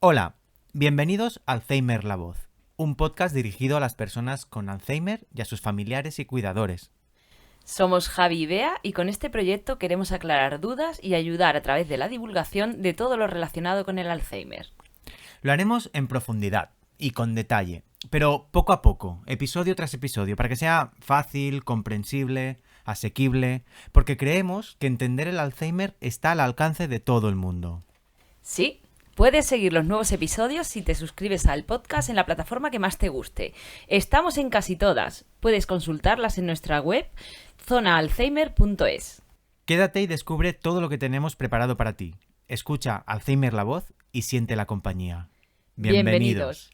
Hola, bienvenidos a Alzheimer La Voz, un podcast dirigido a las personas con Alzheimer y a sus familiares y cuidadores. Somos Javi y Bea y con este proyecto queremos aclarar dudas y ayudar a través de la divulgación de todo lo relacionado con el Alzheimer. Lo haremos en profundidad y con detalle, pero poco a poco, episodio tras episodio, para que sea fácil, comprensible, asequible, porque creemos que entender el Alzheimer está al alcance de todo el mundo. Sí, puedes seguir los nuevos episodios si te suscribes al podcast en la plataforma que más te guste. Estamos en casi todas. Puedes consultarlas en nuestra web zonaalzheimer.es. Quédate y descubre todo lo que tenemos preparado para ti. Escucha Alzheimer La Voz y siente la compañía. Bienvenidos.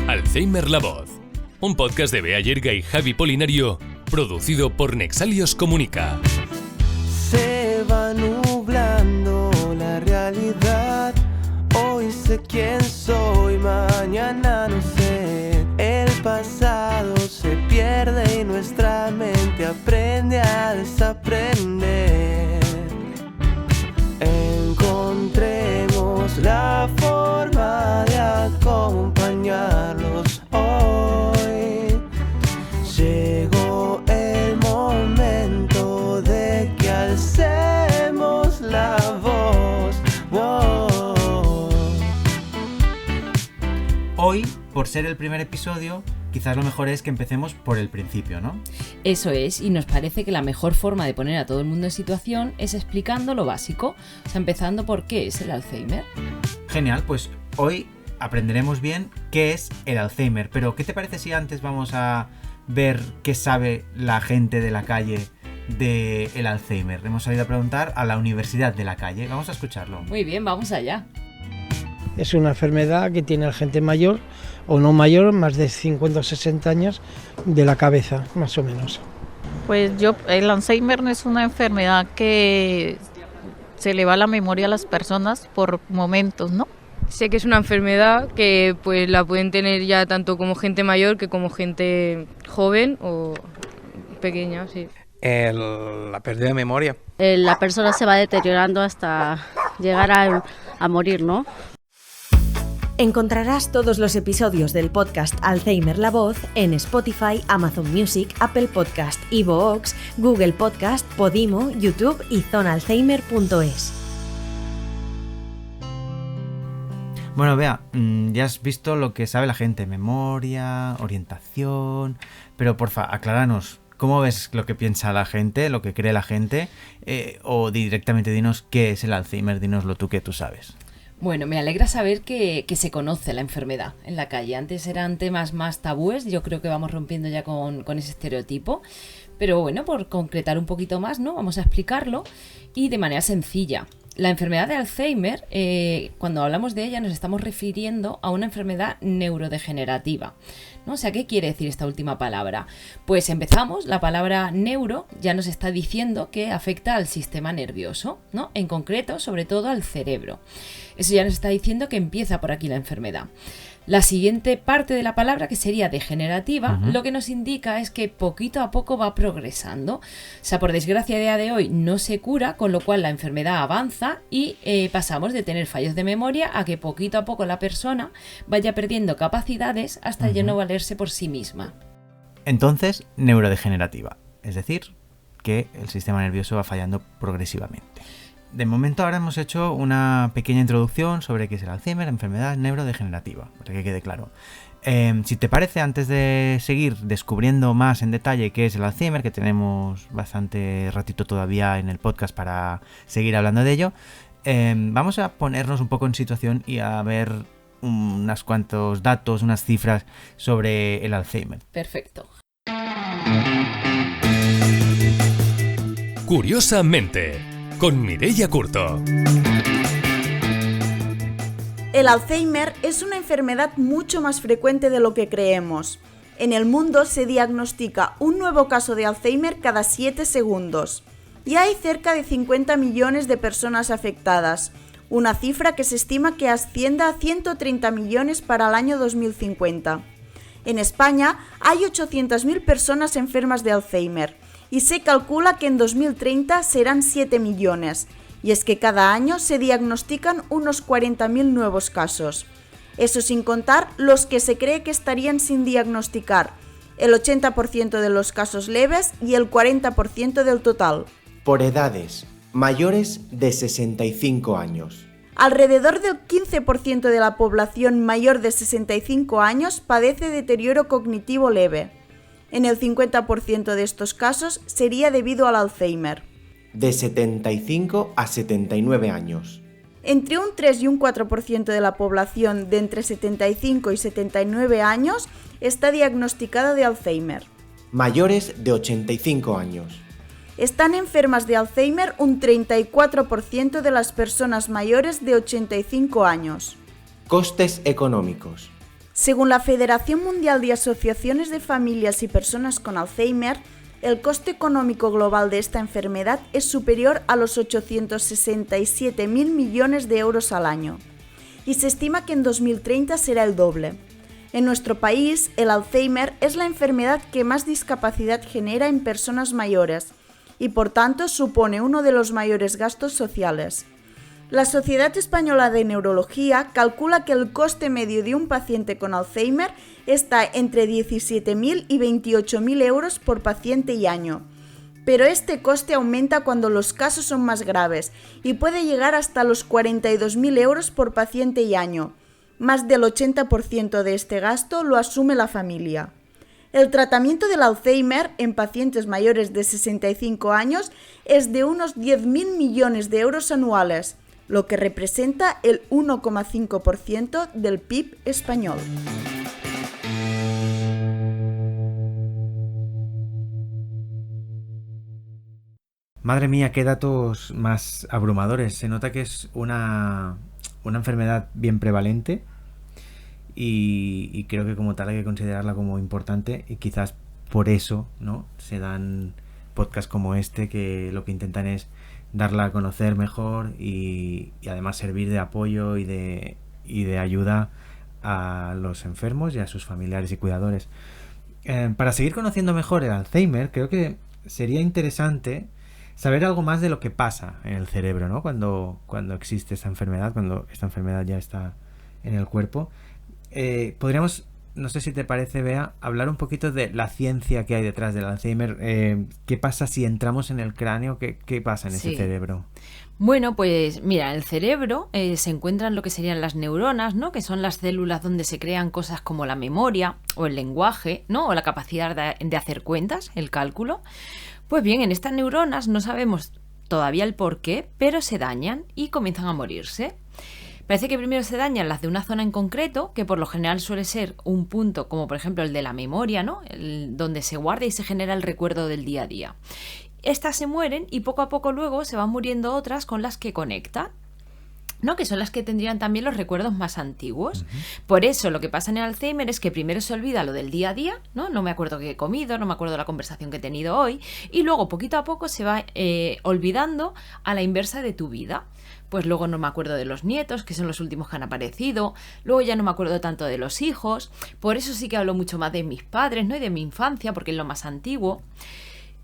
Alzheimer La Voz, un podcast de Bea Yerga y Javi Polinario, producido por Nexalios Comunica. Se va nublando la realidad. Hoy sé quién soy, mañana no sé. El pasado se pierde y nuestra mente aprende a desaprender. Encontremos la forma de acompañarlos hoy. Llegó el momento de que alcemos la voz. Wow. Hoy, por ser el primer episodio, quizás lo mejor es que empecemos por el principio, ¿no? Eso es, y nos parece que la mejor forma de poner a todo el mundo en situación es explicando lo básico, o sea, empezando por qué es el Alzheimer. Genial, pues hoy aprenderemos bien qué es el Alzheimer, pero ¿qué te parece si antes vamos a ver qué sabe la gente de la calle del Alzheimer? Hemos salido a preguntar a la Universidad de la Calle, vamos a escucharlo. Muy bien, vamos allá. Es una enfermedad que tiene la gente mayor o no mayor, más de 50 o 60 años, de la cabeza, más o menos. Pues el Alzheimer no es una enfermedad que se le va la memoria a las personas por momentos, ¿no? Sé que es una enfermedad que pues la pueden tener ya tanto como gente mayor que como gente joven o pequeña, sí. La pérdida de memoria. La persona se va deteriorando hasta llegar a morir, ¿no? Encontrarás todos los episodios del podcast Alzheimer La Voz en Spotify, Amazon Music, Apple Podcast, iVoox, Google Podcast, Podimo, YouTube y zonaalzheimer.es. Bueno, Bea, ya has visto lo que sabe la gente, memoria, orientación, pero porfa, acláranos, ¿cómo ves lo que piensa la gente, lo que cree la gente? O directamente dinos qué es el Alzheimer, dinoslo tú que tú sabes. Bueno, me alegra saber que se conoce la enfermedad en la calle. Antes eran temas más tabúes, yo creo que vamos rompiendo ya con ese estereotipo. Pero bueno, por concretar un poquito más, ¿no? Vamos a explicarlo y de manera sencilla. La enfermedad de Alzheimer, cuando hablamos de ella nos estamos refiriendo a una enfermedad neurodegenerativa, ¿no? O sea, ¿qué quiere decir esta última palabra? Pues empezamos, la palabra neuro ya nos está diciendo que afecta al sistema nervioso, ¿no? En concreto, sobre todo al cerebro. Eso ya nos está diciendo que empieza por aquí la enfermedad. La siguiente parte de la palabra, que sería degenerativa, lo que nos indica es que poquito a poco va progresando. O sea, por desgracia a día de hoy no se cura, con lo cual la enfermedad avanza y pasamos de tener fallos de memoria a que poquito a poco la persona vaya perdiendo capacidades hasta ya no valerse por sí misma. Entonces, neurodegenerativa, es decir, que el sistema nervioso va fallando progresivamente. De momento ahora hemos hecho una pequeña introducción sobre qué es el Alzheimer, enfermedad neurodegenerativa, para que quede claro. Si te parece, antes de seguir descubriendo más en detalle qué es el Alzheimer, que tenemos bastante ratito todavía en el podcast para seguir hablando de ello, vamos a ponernos un poco en situación y a ver unos cuantos datos, unas cifras sobre el Alzheimer. Perfecto. Curiosamente, con Mireia Curto. El Alzheimer es una enfermedad mucho más frecuente de lo que creemos. En el mundo se diagnostica un nuevo caso de Alzheimer cada 7 segundos. Y hay cerca de 50 millones de personas afectadas, una cifra que se estima que ascienda a 130 millones para el año 2050. En España hay 800.000 personas enfermas de Alzheimer y se calcula que en 2030 serán 7 millones Y es que cada año se diagnostican unos 40.000 nuevos casos. Eso sin contar los que se cree que estarían sin diagnosticar, el 80% de los casos leves y el 40% del total. Por edades, mayores de 65 años. Alrededor del 15% de la población mayor de 65 años padece deterioro cognitivo leve. En el 50% de estos casos sería debido al Alzheimer. De 75 a 79 años. Entre un 3 y un 4% de la población de entre 75 y 79 años está diagnosticada de Alzheimer. Mayores de 85 años. Están enfermas de Alzheimer un 34% de las personas mayores de 85 años. Costes económicos. Según la Federación Mundial de Asociaciones de Familias y Personas con Alzheimer, el coste económico global de esta enfermedad es superior a los 867.000 millones de euros al año, y se estima que en 2030 será el doble. En nuestro país, el Alzheimer es la enfermedad que más discapacidad genera en personas mayores, y por tanto supone uno de los mayores gastos sociales. La Sociedad Española de Neurología calcula que el coste medio de un paciente con Alzheimer está entre 17.000 y 28.000 euros por paciente y año. Pero este coste aumenta cuando los casos son más graves y puede llegar hasta los 42.000 euros por paciente y año. Más del 80% de este gasto lo asume la familia. El tratamiento del Alzheimer en pacientes mayores de 65 años es de unos 10.000 millones de euros anuales, lo que representa el 1,5% del PIB español. Madre mía, qué datos más abrumadores. Se nota que es una enfermedad bien prevalente y creo que como tal hay que considerarla como importante, y quizás por eso, ¿no?, se dan podcasts como este que lo que intentan es darla a conocer mejor y además servir de apoyo y de ayuda a los enfermos y a sus familiares y cuidadores. Para seguir conociendo mejor el Alzheimer, creo que sería interesante saber algo más de lo que pasa en el cerebro, ¿no?, cuando existe esta enfermedad, cuando esta enfermedad ya está en el cuerpo. Podríamos, no sé si te parece, Bea, hablar un poquito de la ciencia que hay detrás del Alzheimer. ¿Qué pasa si entramos en el cráneo? ¿Qué pasa en ese cerebro? Bueno, pues mira, en el cerebro se encuentran lo que serían las neuronas, ¿no?, que son las células donde se crean cosas como la memoria o el lenguaje, ¿no?, o la capacidad de hacer cuentas, el cálculo. Pues bien, en estas neuronas no sabemos todavía el por qué, pero se dañan y comienzan a morirse. Parece que primero se dañan las de una zona en concreto, que por lo general suele ser un punto como por ejemplo el de la memoria, ¿no?, donde se guarda y se genera el recuerdo del día a día. Estas se mueren y poco a poco luego se van muriendo otras con las que conectan, ¿no?, que son las que tendrían también los recuerdos más antiguos. Por eso lo que pasa en el Alzheimer es que primero se olvida lo del día a día, ¿no? No me acuerdo qué he comido, no me acuerdo de la conversación que he tenido hoy, y luego poquito a poco se va olvidando a la inversa de tu vida. Pues luego no me acuerdo de los nietos, que son los últimos que han aparecido, luego ya no me acuerdo tanto de los hijos, por eso sí que hablo mucho más de mis padres, ¿no?, y de mi infancia, porque es lo más antiguo.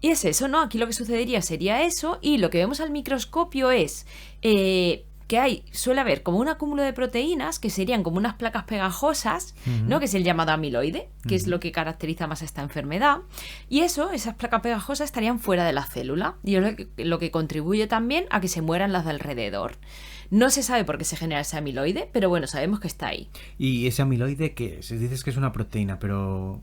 Y es eso, ¿no? Aquí lo que sucedería sería eso, y lo que vemos al microscopio es que suele haber como un acúmulo de proteínas que serían como unas placas pegajosas, ¿no?, que es el llamado amiloide, que es lo que caracteriza más a esta enfermedad, y esas placas pegajosas estarían fuera de la célula, y es lo que contribuye también a que se mueran las de alrededor. No se sabe por qué se genera ese amiloide, pero bueno, sabemos que está ahí. ¿Y ese amiloide qué es? Dices que es una proteína, pero...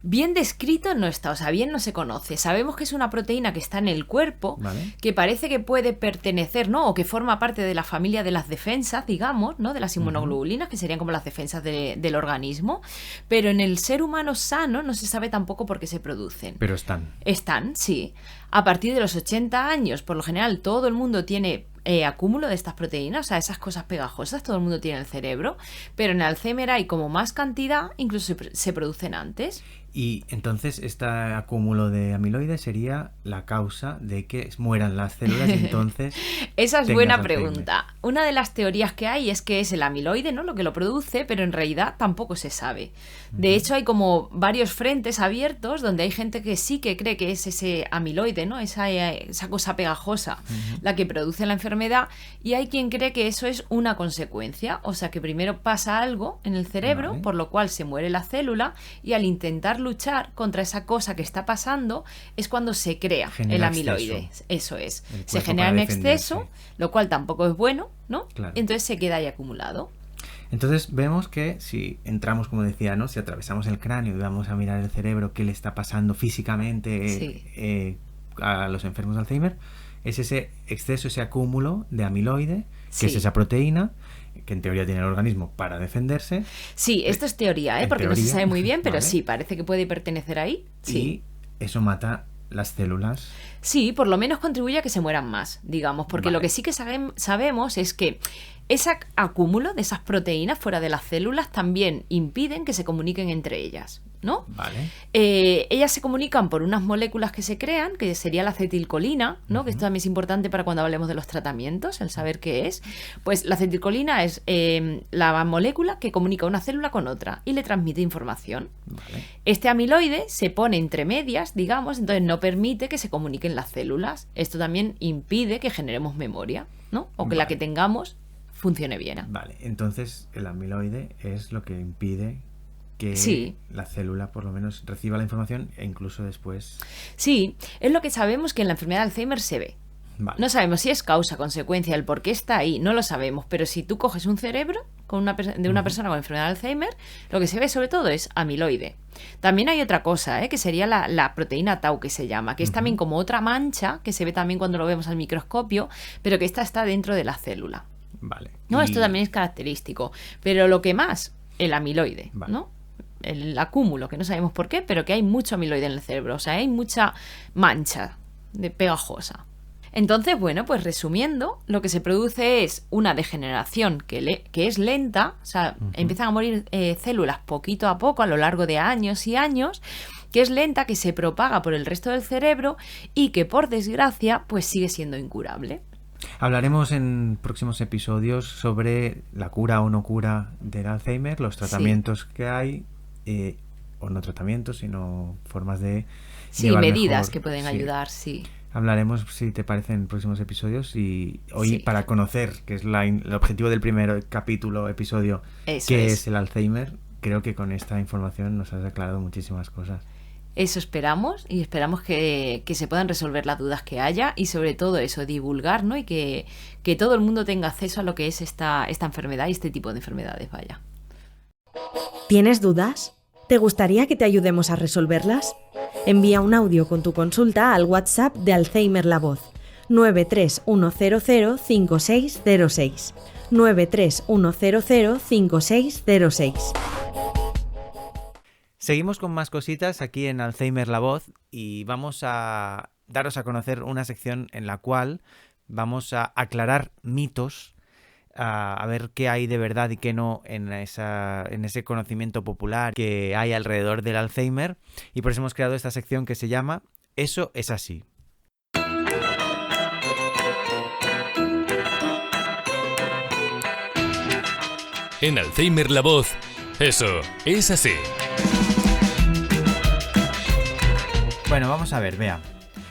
Bien descrito no está, o sea, bien no se conoce. Sabemos que es una proteína que está en el cuerpo, ¿vale?, que parece que puede pertenecer, ¿no?, o que forma parte de la familia de las defensas, digamos, ¿no?, de las inmunoglobulinas, que serían como las defensas del organismo, pero en el ser humano sano no se sabe tampoco por qué se producen. Pero están. Están, sí. A partir de los 80 años, por lo general, todo el mundo tiene acúmulo de estas proteínas, o sea, esas cosas pegajosas, todo el mundo tiene en el cerebro, pero en el Alzheimer hay como más cantidad, incluso se producen antes. Y entonces este acúmulo de amiloide sería la causa de que mueran las células y entonces... Esa es tengas buena Alzheimer. pregunta. Una de las teorías que hay es que es el amiloide, ¿no?, lo que lo produce, pero en realidad tampoco se sabe. De hecho, hay como varios frentes abiertos donde hay gente que sí que cree que es ese amiloide, ¿no?, esa cosa pegajosa la que produce la enfermedad, y hay quien cree que eso es una consecuencia, o sea que primero pasa algo en el cerebro, Vale. por lo cual se muere la célula, y al intentar luchar contra esa cosa que está pasando es cuando se crea Genera el amiloide. exceso. Eso es. El Se cuerpo genera para en exceso, defenderse. lo cual tampoco es bueno, ¿no? Claro. Entonces se queda ahí acumulado. Entonces vemos que si entramos, como decía, ¿no?, si atravesamos el cráneo y vamos a mirar el cerebro, qué le está pasando físicamente Sí. A los enfermos de Alzheimer, es ese exceso, ese acúmulo de amiloide, que es Sí. esa proteína que en teoría tiene el organismo para defenderse. Sí, esto es teoría, en porque no se teoría, sabe muy bien, pero vale. sí, parece que puede pertenecer ahí. Sí. Y eso mata las células. Sí, por lo menos contribuye a que se mueran más, digamos, porque Vale. lo que sí que sabemos es que ese acúmulo de esas proteínas fuera de las células también impiden que se comuniquen entre ellas, ¿no? Vale. Ellas se comunican por unas moléculas que se crean, que sería la acetilcolina, ¿no? Que esto también es importante para cuando hablemos de los tratamientos, el saber qué es. Pues la acetilcolina es la molécula que comunica una célula con otra y le transmite información. Vale. Este amiloide se pone entre medias, digamos, entonces no permite que se comuniquen las células. Esto también impide que generemos memoria, ¿no? O que la que tengamos funcione bien. Vale, entonces el amiloide es lo que impide que Sí. la célula por lo menos reciba la información e incluso después... Sí, es lo que sabemos que en la enfermedad de Alzheimer se ve. Vale. No sabemos si es causa, consecuencia, el por qué está ahí, no lo sabemos, pero si tú coges un cerebro de una persona con enfermedad de Alzheimer, lo que se ve sobre todo es amiloide. También hay otra cosa, que sería la proteína tau, que se llama, que es también como otra mancha, que se ve también cuando lo vemos al microscopio, pero que esta está dentro de la célula. Vale. No, Y- esto también es característico. Pero lo que más, el amiloide, Vale. ¿no? El acúmulo, que no sabemos por qué, pero que hay mucho amiloide en el cerebro. O sea, hay mucha mancha pegajosa. Entonces, bueno, pues resumiendo, lo que se produce es una degeneración que es lenta, o sea, empiezan a morir células poquito a poco a lo largo de años y años, que es lenta, que se propaga por el resto del cerebro y que, por desgracia, pues sigue siendo incurable. Hablaremos en próximos episodios sobre la cura o no cura del Alzheimer, los tratamientos que hay, o no tratamientos, sino formas de Sí, llevar medidas mejor. que pueden Sí. ayudar, sí. Hablaremos, si te parece, en próximos episodios. Y hoy, Sí. para conocer, que es el objetivo del primer episodio, Eso qué es. es el Alzheimer, creo que con esta información nos has aclarado muchísimas cosas. Eso esperamos, y esperamos que se puedan resolver las dudas que haya y sobre todo eso, divulgar, ¿no? Y que todo el mundo tenga acceso a lo que es esta enfermedad y este tipo de enfermedades, vaya. ¿Tienes dudas? ¿Te gustaría que te ayudemos a resolverlas? Envía un audio con tu consulta al WhatsApp de Alzheimer La Voz 931005606 931005606. Seguimos con más cositas aquí en Alzheimer La Voz y vamos a daros a conocer una sección en la cual vamos a aclarar mitos, a ver qué hay de verdad y qué no en ese conocimiento popular que hay alrededor del Alzheimer, y por eso hemos creado esta sección que se llama Eso es así. En Alzheimer La Voz, eso es así. Bueno, vamos a ver, vea.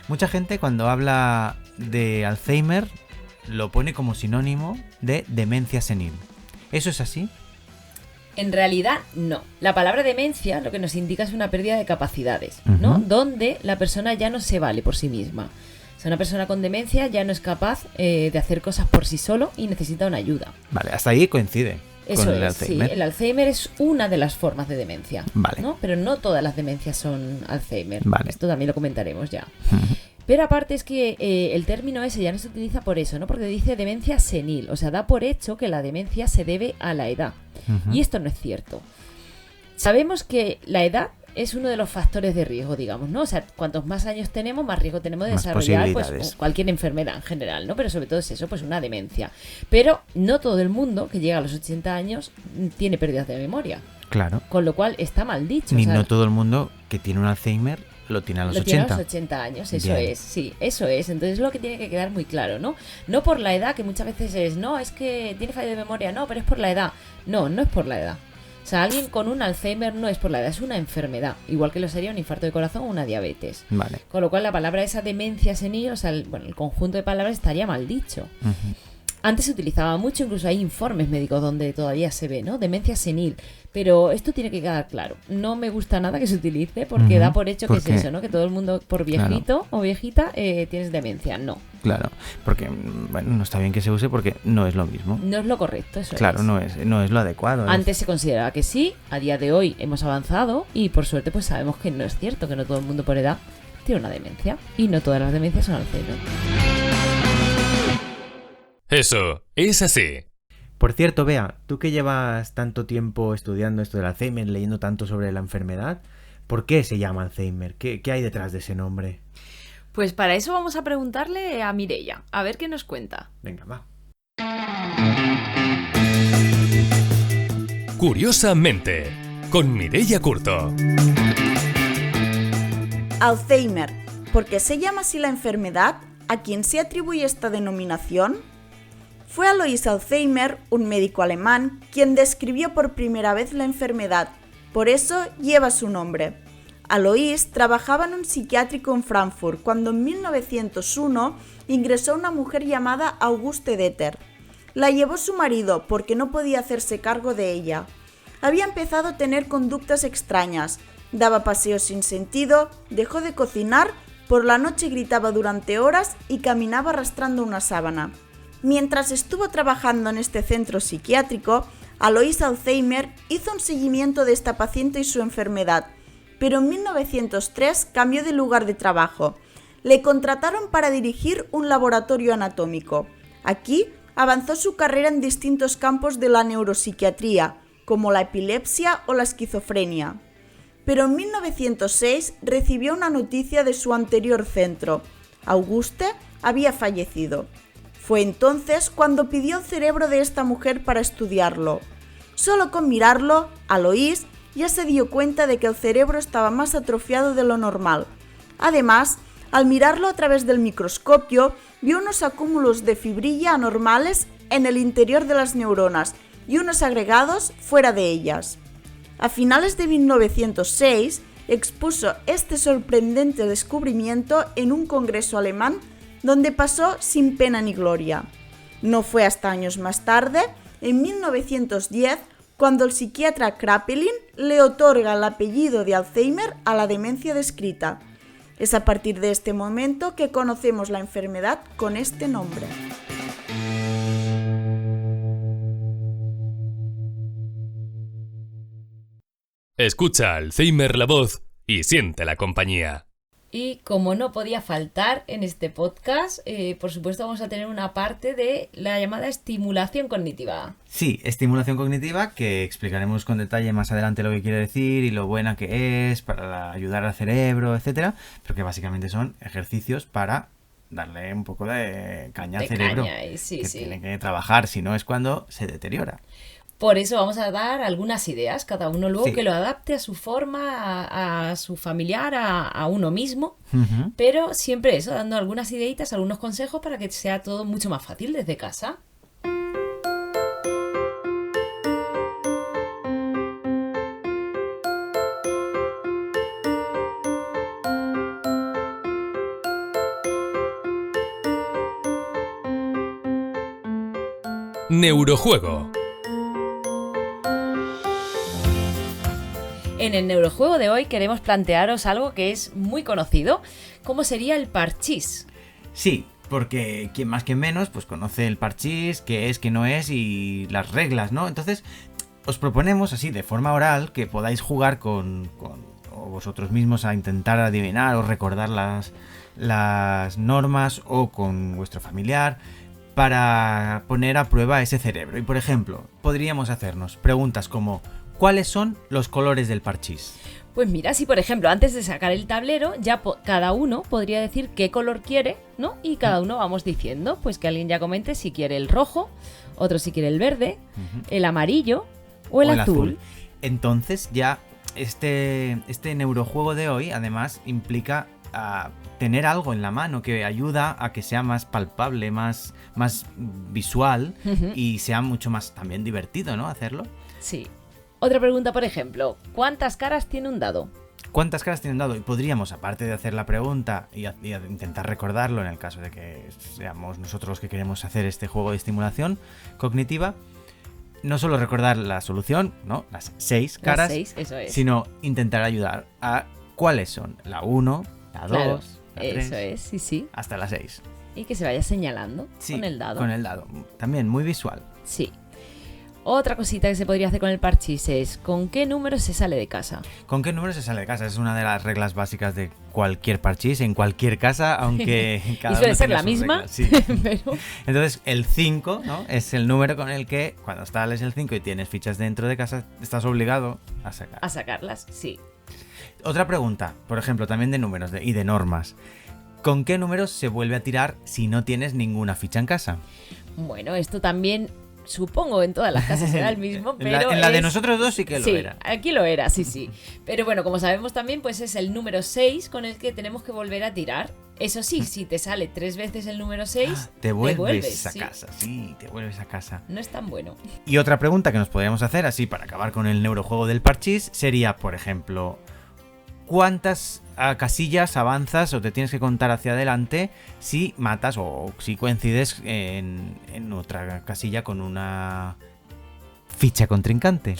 Mucha gente cuando habla de Alzheimer lo pone como sinónimo de demencia senil. ¿Eso es así? En realidad, no. La palabra demencia lo que nos indica es una pérdida de capacidades, ¿no? Donde la persona ya no se vale por sí misma. O sea, una persona con demencia ya no es capaz de hacer cosas por sí solo y necesita una ayuda. Vale, hasta ahí coincide Eso con el es, sí. Alzheimer. El Alzheimer es una de las formas de demencia, Vale. ¿no? Pero no todas las demencias son Alzheimer. Vale. Esto también lo comentaremos ya. Pero aparte es que el término ese ya no se utiliza por eso, ¿no? Porque dice demencia senil, o sea, da por hecho que la demencia se debe a la edad. Ujú. Y esto no es cierto. Sabemos que la edad es uno de los factores de riesgo, digamos, ¿no? O sea, cuantos más años tenemos, más riesgo tenemos de Más desarrollar pues, posibilidades. cualquier enfermedad en general, ¿no? Pero sobre todo es eso, pues una demencia. Pero no todo el mundo que llega a los 80 años tiene pérdidas de memoria. Claro. Con lo cual está mal dicho. Ni no todo el mundo que tiene un Alzheimer lo tiene a los 80. Tiene a los 80 años, eso Bien. es, sí, eso es. Entonces es lo que tiene que quedar muy claro, ¿no? No por la edad, que muchas veces es, no, es que tiene fallo de memoria, no, pero es por la edad. No, no es por la edad. O sea, alguien con un Alzheimer no es por la edad, es una enfermedad. Igual que lo sería un infarto de corazón o una diabetes. Vale. Con lo cual la palabra esa demencia senil, o sea, el conjunto de palabras estaría mal dicho. Uh-huh. Antes se utilizaba mucho, incluso hay informes médicos donde todavía se ve, ¿no? Demencia senil. Pero esto tiene que quedar claro. No me gusta nada que se utilice porque da por hecho que es eso, ¿no? Que todo el mundo, por viejito o viejita, tienes demencia. No. Claro, porque, bueno, no está bien que se use porque no es lo mismo. No es lo correcto, eso claro, es. no es lo adecuado. Antes se consideraba que sí, a día de hoy hemos avanzado y por suerte pues sabemos que no es cierto, que no todo el mundo por edad tiene una demencia. Y no todas las demencias son Alzheimer. Eso es así. Por cierto, Bea, tú que llevas tanto tiempo estudiando esto del Alzheimer, leyendo tanto sobre la enfermedad, ¿por qué se llama Alzheimer? ¿Qué hay detrás de ese nombre? Pues para eso vamos a preguntarle a Mireia, a ver qué nos cuenta. Venga, va. Curiosamente, con Mireia Curto. Alzheimer. ¿Por qué se llama así la enfermedad? ¿A quién se atribuye esta denominación? Fue Alois Alzheimer, un médico alemán, quien describió por primera vez la enfermedad. Por eso lleva su nombre. Alois trabajaba en un psiquiátrico en Frankfurt cuando en 1901 ingresó una mujer llamada Auguste Deter. La llevó su marido porque no podía hacerse cargo de ella. Había empezado a tener conductas extrañas, daba paseos sin sentido, dejó de cocinar, por la noche gritaba durante horas y caminaba arrastrando una sábana. Mientras estuvo trabajando en este centro psiquiátrico, Alois Alzheimer hizo un seguimiento de esta paciente y su enfermedad, pero en 1903 cambió de lugar de trabajo. Le contrataron para dirigir un laboratorio anatómico. Aquí avanzó su carrera en distintos campos de la neuropsiquiatría, como la epilepsia o la esquizofrenia. Pero en 1906 recibió una noticia de su anterior centro. Auguste había fallecido. Fue entonces cuando pidió el cerebro de esta mujer para estudiarlo. Solo con mirarlo, Alois ya se dio cuenta de que el cerebro estaba más atrofiado de lo normal. Además, al mirarlo a través del microscopio, vio unos acúmulos de fibrilla anormales en el interior de las neuronas y unos agregados fuera de ellas. A finales de 1906, expuso este sorprendente descubrimiento en un congreso alemán donde pasó sin pena ni gloria. No fue hasta años más tarde, en 1910, cuando el psiquiatra Kraepelin le otorga el apellido de Alzheimer a la demencia descrita. Es a partir de este momento que conocemos la enfermedad con este nombre. Escucha Alzheimer la voz y siente la compañía. Y como no podía faltar en este podcast, por supuesto vamos a tener una parte de la llamada estimulación cognitiva. Sí, estimulación cognitiva, que explicaremos con detalle más adelante lo que quiere decir y lo buena que es para ayudar al cerebro, etcétera, pero que básicamente son ejercicios para darle un poco de caña al cerebro, sí. tiene que trabajar, si no es cuando se deteriora. Por eso vamos a dar algunas ideas, cada uno luego que lo adapte a su forma, a su familiar, a uno mismo, pero siempre eso, dando algunas ideitas, algunos consejos para que sea todo mucho más fácil desde casa. Neurojuego. En el neurojuego de hoy queremos plantearos algo que es muy conocido, como sería el parchís. Sí, porque quien más que menos pues conoce el parchís, qué es, qué no es y las reglas, ¿no? Entonces os proponemos así de forma oral que podáis jugar con vosotros mismos a intentar adivinar o recordar las normas o con vuestro familiar para poner a prueba ese cerebro. Y por ejemplo, podríamos hacernos preguntas como ¿cuáles son los colores del parchís? Pues mira, si por ejemplo antes de sacar el tablero ya cada uno podría decir qué color quiere, ¿no? Y cada uno vamos diciendo, pues que alguien ya comente si quiere el rojo, otro si quiere el verde, el amarillo o el azul. Entonces ya este neurojuego de hoy además implica tener algo en la mano que ayuda a que sea más palpable, más visual y sea mucho más también divertido, ¿no? Hacerlo. Sí. Otra pregunta, por ejemplo, ¿cuántas caras tiene un dado? ¿Cuántas caras tiene un dado? Y podríamos, aparte de hacer la pregunta y intentar recordarlo en el caso de que seamos nosotros los que queremos hacer este juego de estimulación cognitiva, no solo recordar la solución, ¿no? Las 6 caras, Las 6, eso es. sino intentar ayudar a cuáles son la 1, la 2, Claro, la 3, eso es, sí. hasta la 6. Y que se vaya señalando con el dado. Con el dado. También muy visual. Sí. Otra cosita que se podría hacer con el parchís es ¿con qué número se sale de casa? ¿Con qué número se sale de casa? Es una de las reglas básicas de cualquier parchís, en cualquier casa, aunque cada y suele uno ser tenga la sus misma, reglas, sí. pero... Entonces, el 5, ¿no? Es el número con el que, cuando sales el 5 y tienes fichas dentro de casa, estás obligado a sacar. A sacarlas, sí. Otra pregunta, por ejemplo, también de números y de normas. ¿Con qué números se vuelve a tirar si no tienes ninguna ficha en casa? Bueno, esto también... Supongo en todas las casas será el mismo, pero en la de nosotros dos sí que lo era. Aquí lo era, sí. Pero bueno, como sabemos también, pues es el número 6 con el que tenemos que volver a tirar. Eso sí, si te sale 3 veces el número 6, te vuelves a casa, te vuelves a casa. No es tan bueno. Y otra pregunta que nos podríamos hacer, así para acabar con el neurojuego del parchís, sería, por ejemplo, ¿cuántas casillas avanzas o te tienes que contar hacia adelante si matas o si coincides en otra casilla con una ficha contrincante?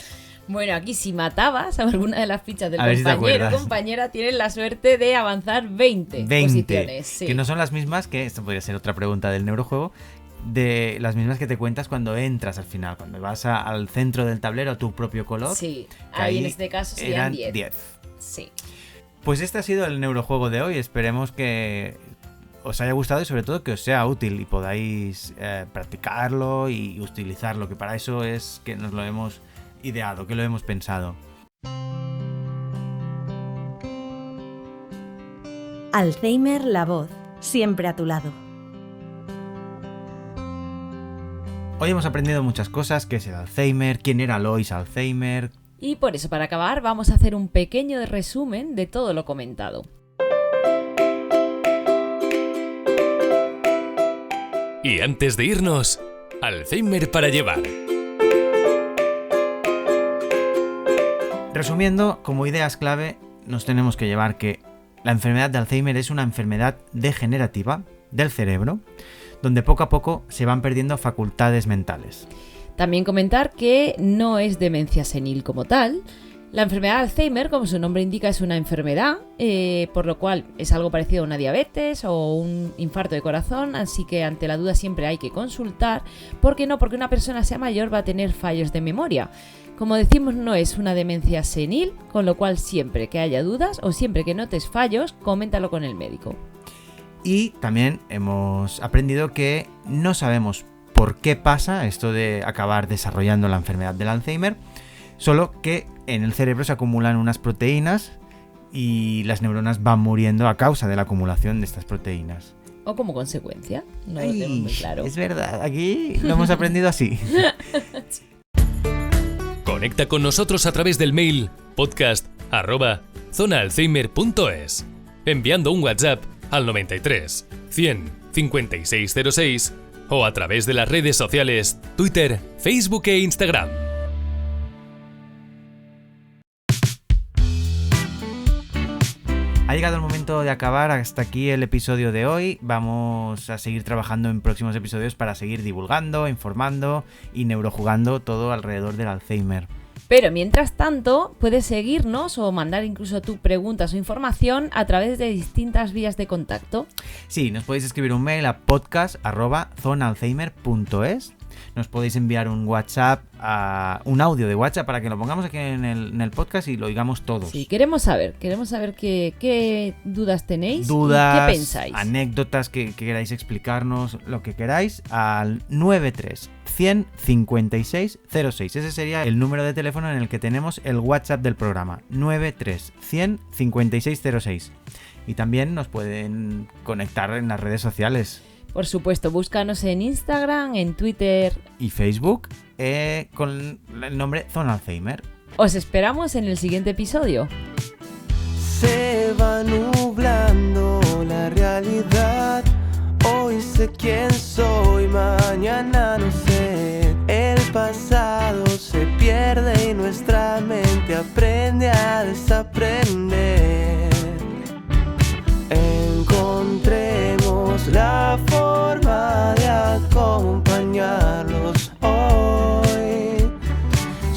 Bueno, aquí si matabas a alguna de las fichas del compañero o compañera, tienes la suerte de avanzar 20 posiciones. Sí. Que no son las mismas que, esto podría ser otra pregunta del neurojuego, de las mismas que te cuentas cuando entras al final, cuando vas al centro del tablero a tu propio color. Sí, ahí en este caso serían 10. Sí. Pues este ha sido el neurojuego de hoy. Esperemos que os haya gustado y sobre todo que os sea útil y podáis practicarlo y utilizarlo, que para eso es que nos lo hemos ideado, que lo hemos pensado. Alzheimer, la voz, siempre a tu lado. Hoy hemos aprendido muchas cosas, qué es el Alzheimer, quién era Lois Alzheimer. Y por eso, para acabar, vamos a hacer un pequeño resumen de todo lo comentado. Y antes de irnos, Alzheimer para llevar. Resumiendo, como ideas clave, nos tenemos que llevar que la enfermedad de Alzheimer es una enfermedad degenerativa del cerebro, donde poco a poco se van perdiendo facultades mentales. También comentar que no es demencia senil como tal. La enfermedad de Alzheimer, como su nombre indica, es una enfermedad, por lo cual es algo parecido a una diabetes o un infarto de corazón, así que ante la duda siempre hay que consultar. ¿Por qué no? Porque una persona sea mayor va a tener fallos de memoria. Como decimos, no es una demencia senil, con lo cual siempre que haya dudas o siempre que notes fallos, coméntalo con el médico. Y también hemos aprendido que no sabemos por qué pasa esto de acabar desarrollando la enfermedad del Alzheimer, solo que en el cerebro se acumulan unas proteínas y las neuronas van muriendo a causa de la acumulación de estas proteínas. O como consecuencia, no lo tenemos muy claro. Es verdad, aquí lo hemos aprendido así. Conecta con nosotros a través del mail podcast@zonaalzheimer.es, enviando un WhatsApp al 93 100 5606 o a través de las redes sociales Twitter, Facebook e Instagram. Ha llegado el momento de acabar, hasta aquí el episodio de hoy. Vamos a seguir trabajando en próximos episodios para seguir divulgando, informando y neurojugando todo alrededor del Alzheimer. Pero mientras tanto, puedes seguirnos o mandar incluso tus preguntas o información a través de distintas vías de contacto. Sí, nos podéis escribir un mail a podcast@zonaalzheimer.es. Nos podéis enviar un WhatsApp, un audio de WhatsApp para que lo pongamos aquí en el podcast y lo oigamos todos. Sí, queremos saber qué dudas tenéis y qué pensáis. Anécdotas que queráis explicarnos, lo que queráis, al 93 100 56 06. Ese sería el número de teléfono en el que tenemos el WhatsApp del programa, 93 100 56 06. Y también nos pueden conectar en las redes sociales. Por supuesto, búscanos en Instagram, en Twitter y Facebook con el nombre Zona Alzheimer. Os esperamos en el siguiente episodio. Se va nublando la realidad. Hoy sé quién soy, mañana no sé. El pasado se pierde y nuestra mente aprende a desaprender. Encontremos la forma de acompañarlos hoy.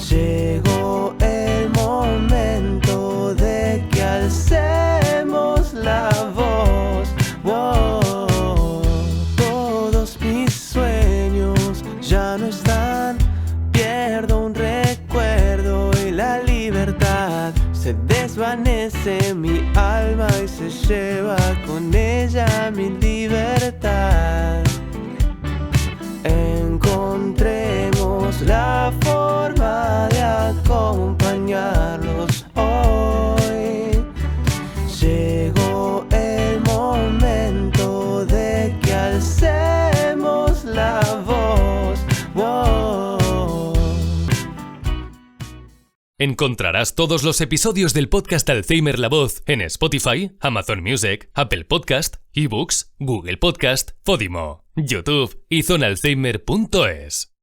Llegó el momento de que alcemos la voz. Wow. Todos mis sueños ya no están. Pierdo un recuerdo y la libertad se desvanece en mi alma y se lleva con ella mi libertad. Encontremos la forma de acompañarlos hoy. Llegó el momento de que alcemos la voz. Wow. Encontrarás todos los episodios del podcast Alzheimer La Voz en Spotify, Amazon Music, Apple Podcast, eBooks, Google Podcast, Podimo, YouTube y zonaalzheimer.es.